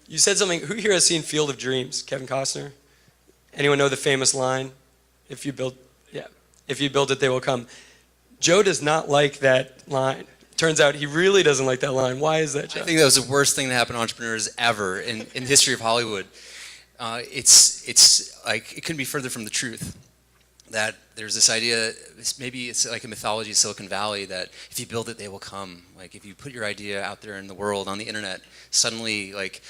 You said something. Who here has seen Field of Dreams? Kevin Costner. Anyone know the famous line? If you build, yeah, if you build it, they will come. Joe does not like that line. Turns out he really doesn't like that line. Why is that, Joe? I think that was the worst thing that happened to entrepreneurs ever in the history of Hollywood. It's like, it couldn't be further from the truth. That there's this idea, maybe it's like a mythology of Silicon Valley, that if you build it, they will come. Like if you put your idea out there in the world, on the internet, suddenly like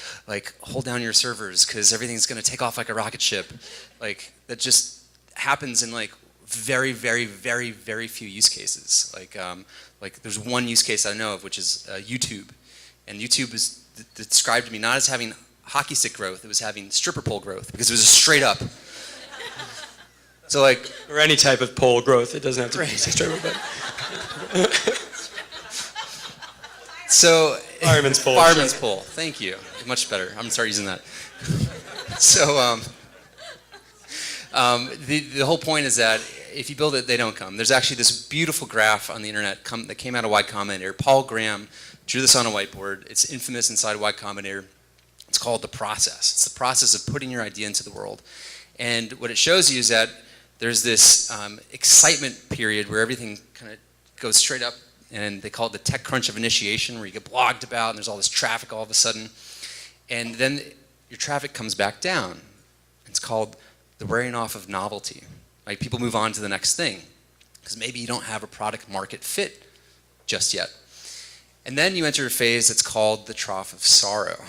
hold down your servers because everything's going to take off like a rocket ship. Like that just happens in like very, very, very, very few use cases. Like there's one use case I know of, which is YouTube. And YouTube is described to me not as having hockey stick growth, it was having stripper pole growth because it was just straight up. So like, or any type of pole growth. It doesn't have to be straight up. So fireman's pole. Fireman's pole. Thank you. Much better. I'm gonna start using that. So the whole point is that if you build it, they don't come. There's actually this beautiful graph on the internet that came out of Y Combinator. Paul Graham drew this on a whiteboard. It's infamous inside Y Combinator. It's called the process. It's the process of putting your idea into the world. And what it shows you is that there's this excitement period where everything kind of goes straight up, and they call it the tech crunch of initiation, where you get blogged about and there's all this traffic all of a sudden. And then your traffic comes back down. It's called the wearing off of novelty. Like people move on to the next thing because maybe you don't have a product market fit just yet. And then you enter a phase that's called the trough of sorrow.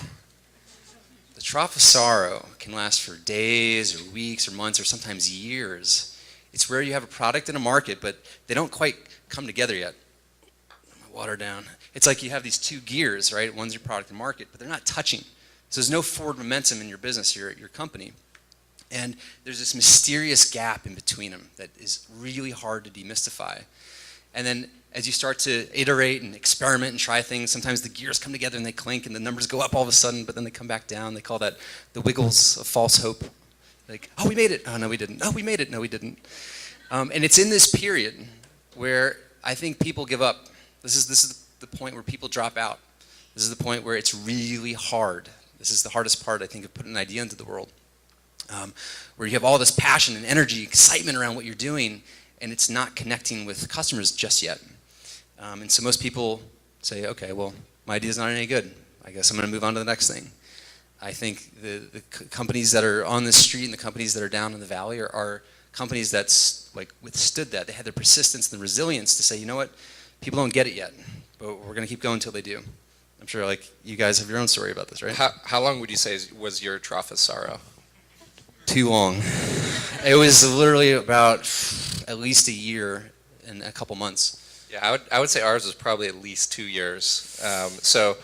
The trough of sorrow can last for days or weeks or months or sometimes years. It's where you have a product and a market, but they don't quite come together yet. Water down. It's like you have these two gears, right? One's your product and market, but they're not touching. So there's no forward momentum in your business, your company. And there's this mysterious gap in between them that is really hard to demystify. And then as you start to iterate and experiment and try things, sometimes the gears come together and they clink and the numbers go up all of a sudden, but then they come back down. They call that the wiggles of false hope. Like, oh, we made it. Oh, no, we didn't. Oh, we made it. No, we didn't. And it's in this period where I think people give up. This is the point where people drop out. This is the point where it's really hard. This is the hardest part, I think, of putting an idea into the world. Where you have all this passion and energy, excitement around what you're doing, and it's not connecting with customers just yet. And so most people say, okay, well, my idea's not any good. I guess I'm going to move on to the next thing. I think the companies that are on the street and the companies that are down in the valley are companies that's like withstood that. They had the persistence and the resilience to say, you know what, people don't get it yet, but we're going to keep going until they do. I'm sure like you guys have your own story about this, right? How long would you say was your trough of sorrow? Too long. It was literally about at least a year and a couple months. Yeah, I would say ours was probably at least 2 years. So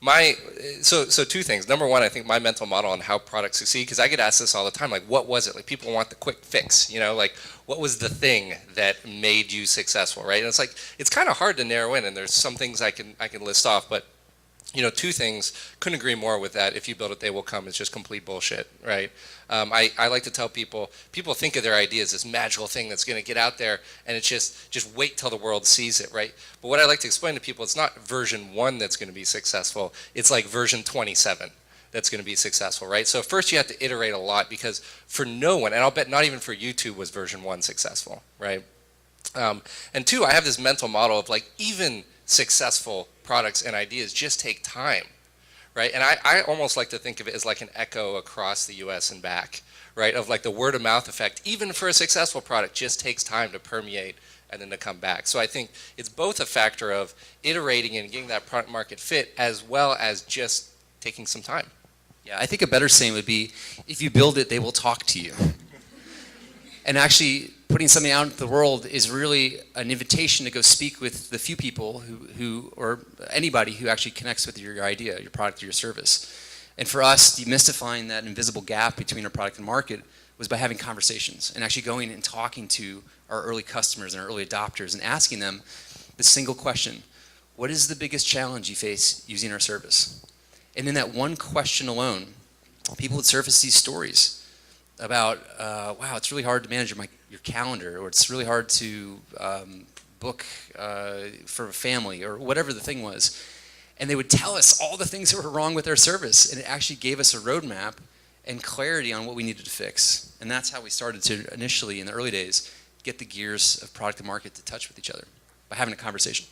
two things. Number one, I think my mental model on how products succeed, because I get asked this all the time, like what was it? Like people want the quick fix, you know, like what was the thing that made you successful, right? And it's like, it's kind of hard to narrow in, and there's some things I can list off, but you know, two things, couldn't agree more with that. If you build it, they will come. It's just complete bullshit, right? I like to tell people think of their idea as this magical thing that's going to get out there, and it's just wait till the world sees it, right? But what I like to explain to people, it's not version 1 that's going to be successful. It's like version 27 that's going to be successful, right? So first you have to iterate a lot, because for no one, and I'll bet not even for YouTube was version 1 successful, right? And two, I have this mental model of like even successful products and ideas just take time, right? And I almost like to think of it as like an echo across the US and back, right? Of like the word of mouth effect, even for a successful product, just takes time to permeate and then to come back. So I think it's both a factor of iterating and getting that product market fit, as well as just taking some time. Yeah, I think a better saying would be, if you build it, they will talk to you. And actually, putting something out into the world is really an invitation to go speak with the few people who or anybody who actually connects with your idea, your product, or your service. And for us, demystifying that invisible gap between our product and market was by having conversations and actually going and talking to our early customers and our early adopters and asking them the single question: what is the biggest challenge you face using our service? And in that one question alone, people would surface these stories about, wow, it's really hard to manage your calendar, or it's really hard to book for a family, or whatever the thing was. And they would tell us all the things that were wrong with our service. And it actually gave us a roadmap and clarity on what we needed to fix. And that's how we started to initially, in the early days, get the gears of product and market to touch with each other by having a conversation.